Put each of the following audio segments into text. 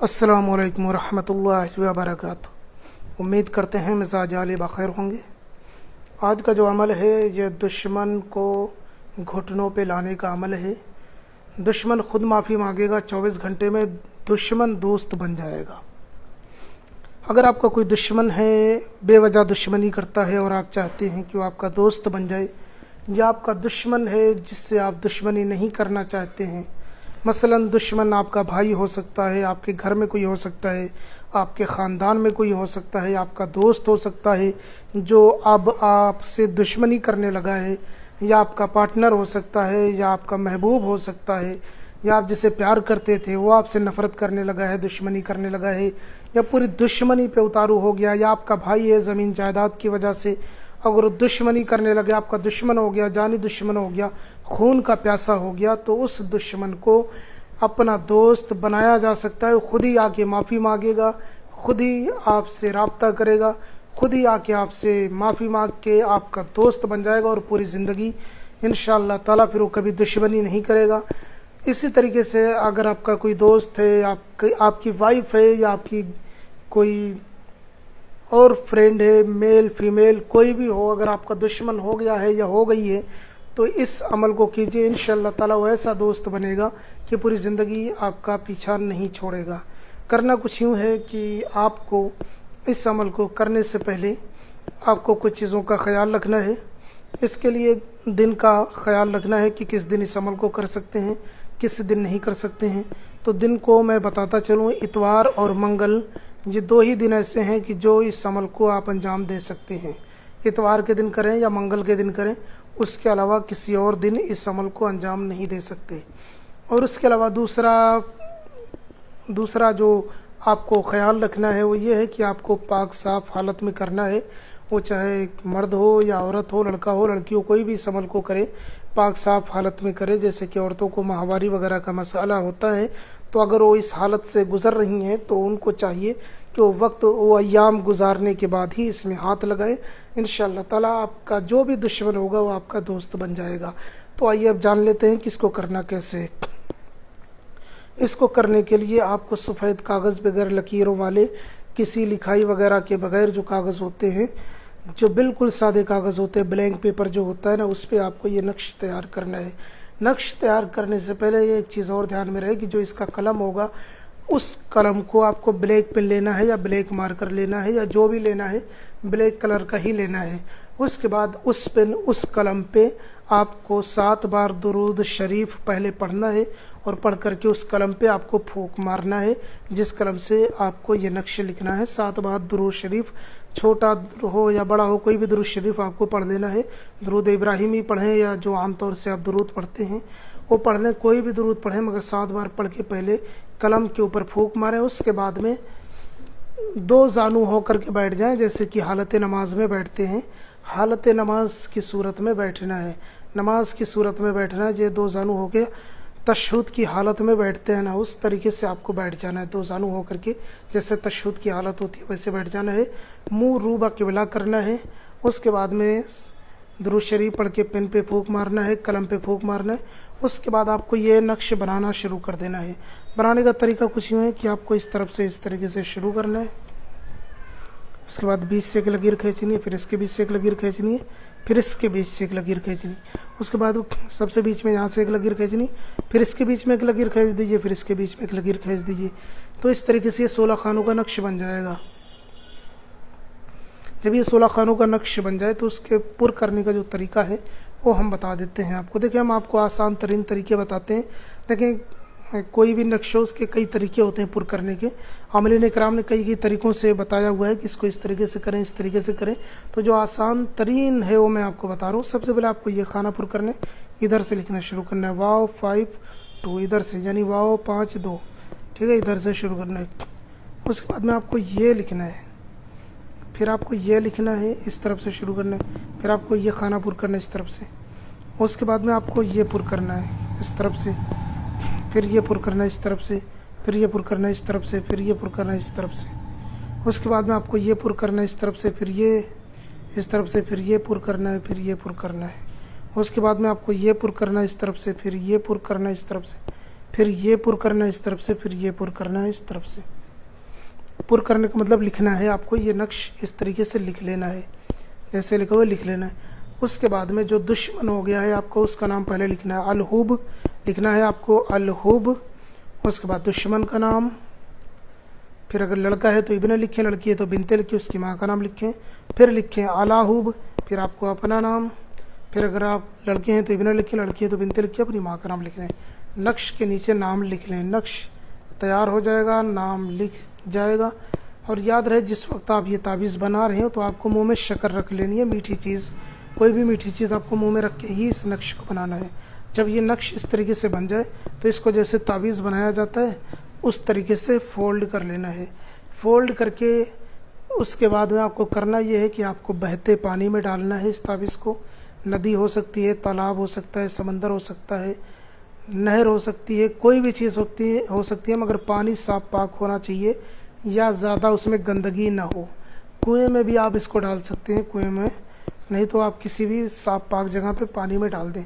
अस्सलामु अलैकुम वरहमतुल्लाहि वबरकातुहू। उम्मीद करते हैं मिजाज आले बखैर होंगे। आज का जो अमल है ये दुश्मन को घुटनों पे लाने का अमल है। दुश्मन खुद माफ़ी मांगेगा, 24 घंटे में दुश्मन दोस्त बन जाएगा। अगर आपका कोई दुश्मन है, बेवजह दुश्मनी करता है और आप चाहते हैं कि वो आपका दोस्त बन जाए, या आपका दुश्मन है जिससे आप दुश्मनी नहीं करना चाहते हैं, मसलन दुश्मन आपका भाई हो सकता है, आपके घर में कोई हो सकता है, आपके ख़ानदान में कोई हो सकता है, आपका दोस्त हो सकता है जो अब आपसे दुश्मनी करने लगा है, या आपका पार्टनर हो सकता है, या आपका महबूब हो सकता है, या आप जिसे प्यार करते थे वो आपसे नफ़रत करने लगा है, दुश्मनी करने लगा है, या पूरी दुश्मनी पे उतारू हो गया, या आपका भाई है ज़मीन जायदाद की वजह से अगर दुश्मनी करने लगे, आपका दुश्मन हो गया, जानी दुश्मन हो गया, खून का प्यासा हो गया, तो उस दुश्मन को अपना दोस्त बनाया जा सकता है। खुद ही आके माफ़ी मांगेगा, खुद ही आपसे राब्ता करेगा, खुद ही आके आपसे माफ़ी मांग के आपका दोस्त बन जाएगा और पूरी ज़िंदगी इंशाअल्लाह ताला फिर वो कभी दुश्मनी नहीं करेगा। इसी तरीके से अगर आपका कोई दोस्त है, आपकी वाइफ है, या आपकी कोई और फ्रेंड है, मेल फीमेल कोई भी हो, अगर आपका दुश्मन हो गया है या हो गई है तो इस अमल को कीजिए। इंशाअल्लाह ताला वो ऐसा दोस्त बनेगा कि पूरी ज़िंदगी आपका पीछा नहीं छोड़ेगा। करना कुछ यूँ है कि आपको इस अमल को करने से पहले आपको कुछ चीज़ों का ख्याल रखना है। इसके लिए दिन का ख्याल रखना है कि किस दिन इस अमल को कर सकते हैं, किस दिन नहीं कर सकते हैं। तो दिन को मैं बताता चलूँ, इतवार और मंगल ये दो ही दिन ऐसे हैं कि जो इस अमल को आप अंजाम दे सकते हैं। इतवार के दिन करें या मंगल के दिन करें, उसके अलावा किसी और दिन इस अमल को अंजाम नहीं दे सकते। और उसके अलावा दूसरा जो आपको ख्याल रखना है वो ये है कि आपको पाक साफ हालत में करना है। वो चाहे मर्द हो या औरत हो, लड़का हो लड़की हो, कोई भी इस अमल को करे पाक साफ हालत में करे। जैसे कि औरतों को माहवारी वगैरह का मसला होता है, तो अगर वो इस हालत से गुजर रही हैं तो उनको चाहिए कि वो अय्याम गुजारने के बाद ही इसमें हाथ लगाए। इंशाअल्लाह ताला आपका जो भी दुश्मन होगा वो आपका दोस्त बन जाएगा। तो आइए अब जान लेते हैं कि इसको करना कैसे। इसको करने के लिए आपको सफ़ेद कागज़ बगैर लकीरों वाले, किसी लिखाई वगैरह के बगैर जो कागज़ होते हैं, जो बिल्कुल सादे कागज़ होते हैं, ब्लैंक पेपर जो होता है ना, उस पर आपको ये नक्श तैयार करना है। नक्श तैयार करने से पहले ये एक चीज़ और ध्यान में रहे कि जो इसका कलम होगा उस कलम को आपको ब्लैक पेन लेना है या ब्लैक मार्कर लेना है, या जो भी लेना है ब्लैक कलर का ही लेना है। उसके बाद उस पेन उस कलम पे आपको 7 बार दुरूद शरीफ पहले पढ़ना है, और पढ़ करके उस कलम पे आपको फूंक मारना है जिस कलम से आपको ये नक्श लिखना है। 7 बार दुरूद शरीफ, छोटा हो या बड़ा हो, कोई भी दुरूद शरीफ आपको पढ़ लेना है। दुरूद इब्राहिमी पढ़ें या जो आमतौर से आप दुरूद पढ़ते हैं वो पढ़ लें, कोई भी दुरूद पढ़ें, मगर 7 बार पढ़ के पहले कलम के ऊपर फूंक मारें। उसके बाद में 2 जानू होकर के बैठ जाएं, जैसे कि हालत नमाज में बैठते हैं। हालत नमाज की सूरत में बैठना है, नमाज की सूरत में बैठना है। ये 2 जानू हो के तशहुद की हालत में बैठते हैं ना, उस तरीके से आपको बैठ जाना है। 2 जानू होकर के जैसे तशहुद की हालत होती है वैसे बैठ जाना है। मुंह रूबा किबला करना है। उसके बाद में दुरूद शरीफ पढ़ के पेन पे फूंक मारना है, कलम पे फूंक मारना है। उसके बाद आपको ये नक्श बनाना शुरू कर देना है। बनाने का तरीका कुछ यूँ है कि आपको इस तरफ से इस तरीके से शुरू करना है। उसके बाद बीच से एक लकीर खींचनी है, फिर इसके बीच से एक लकीर खींचनी है, फिर इसके बीच से एक लकीर खींचनी। उसके बाद सबसे बीच में यहाँ से एक लकीर खींचनी, फिर इसके बीच में एक लकीर खींच दीजिए, फिर इसके बीच में एक लकीर खींच दीजिए। तो इस तरीके से ये 16 खानों का नक्श बन जाएगा। जब ये 16 खानों का नक्श बन जाए तो उसके पुर करने का जो तरीका है वो हम बता देते हैं आपको। देखिए, हम आपको आसान तरीन तरीके बताते हैं। देखें, कोई भी नक्श हो उसके कई तरीके होते हैं पुर करने के। आमिलीन इकराम ने कई तरीक़ों से बताया हुआ है कि इसको इस तरीके से करें, इस तरीके से करें। तो जो आसान तरीन है वो मैं आपको बता रहा हूँ। सबसे पहले आपको ये खाना पुर करने इधर से लिखना शुरू करना है, वाओ 5 2, इधर से, यानी वाओ 5 2, ठीक है, इधर से शुरू करना है। उसके बाद में आपको ये लिखना है, फिर आपको ये लिखना है, इस तरफ से शुरू करना है, फिर आपको ये खाना पुर करना है इस तरफ से। उसके बाद में आपको ये पुर करना है इस तरफ से, फिर ये पुर करना है इस तरफ से, फिर ये पुर करना है इस तरफ से, फिर ये पुर करना है इस तरफ से। उसके बाद में आपको ये पुर करना है इस तरफ से, फिर ये इस तरफ से, फिर ये पुर करना है, फिर ये पुर करना है। उसके बाद में आपको ये पुर करना है इस तरफ से, फिर ये पुर करना है इस तरफ से, پھر یہ پر کرنا ہے اس طرف سے، پھر یہ پر کرنا ہے اس طرف سے۔ پر کرنے کا مطلب لکھنا ہے آپ کو، یہ نقش اس طریقے سے لکھ لینا ہے، جیسے لکھا ہوا لکھ لینا ہے۔ اس کے بعد میں جو دشمن ہو گیا ہے آپ کو اس کا نام پہلے لکھنا ہے، الحب لکھنا ہے آپ کو، الحب۔ اس کے بعد دشمن کا نام، پھر اگر لڑکا ہے تو ابن لکھیں، لڑکی ہے تو بنت لکھیں، اس کی ماں کا نام لکھیں، پھر لکھیں الحب، پھر آپ کو اپنا نام، پھر اگر آپ لڑکے ہیں تو ابن لکھیں، لڑکی ہے تو بنت لکھیں، اپنی ماں کا نام لکھ لیں۔ نقش کے نیچے نام لکھ لیں، نقش تیار ہو جائے گا، نام لکھ جائے گا۔ اور یاد رہے جس وقت آپ یہ تعویذ بنا رہے ہو تو آپ کو منہ میں شکر رکھ لینی ہے، میٹھی چیز، کوئی بھی میٹھی چیز آپ کو منہ میں رکھ کے ہی اس نقش کو بنانا ہے۔ جب یہ نقش اس طریقے سے بن جائے تو اس کو جیسے تعویذ بنایا جاتا ہے اس طریقے سے فولڈ کر لینا ہے۔ فولڈ کر کے اس کے بعد میں آپ کو کرنا یہ ہے کہ آپ کو بہتے پانی میں ڈالنا ہے اس تعویذ کو۔ ندی ہو سکتی ہے، تالاب ہو سکتا ہے، سمندر ہو سکتا ہے، نہر ہو سکتی ہے، کوئی بھی چیز ہو سکتی ہے، مگر پانی صاف پاک ہونا چاہیے یا زیادہ اس میں گندگی نہ ہو۔ کنویں میں بھی آپ اس کو ڈال سکتے ہیں، کنویں میں، نہیں تو آپ کسی بھی صاف پاک جگہ پہ پانی میں ڈال دیں۔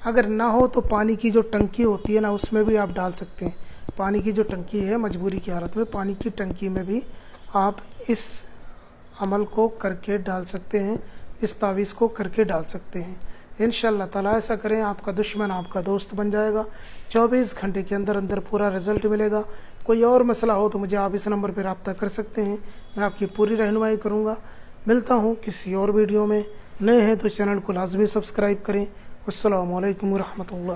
اگر نہ ہو تو پانی کی جو ٹنکی ہوتی ہے نا اس میں بھی آپ ڈال سکتے ہیں۔ پانی کی جو ٹنکی ہے مجبوری کی حالت میں پانی کی ٹنکی میں بھی آپ اس عمل کو کر کے ڈال سکتے ہیں، اس تعویذ کو کر کے ڈال سکتے ہیں۔ انشاءاللہ تعالیٰ ایسا کریں، آپ کا دشمن آپ کا دوست بن جائے گا، 24 گھنٹے کے اندر اندر پورا رزلٹ ملے گا۔ کوئی اور مسئلہ ہو تو مجھے آپ اس نمبر پہ رابطہ کر سکتے ہیں، میں آپ کی پوری رہنمائی کروں گا۔ ملتا ہوں کسی اور ویڈیو میں، نئے ہیں تو چینل کو لازمی سبسکرائب کریں۔ السلام علیکم ورحمۃ اللہ۔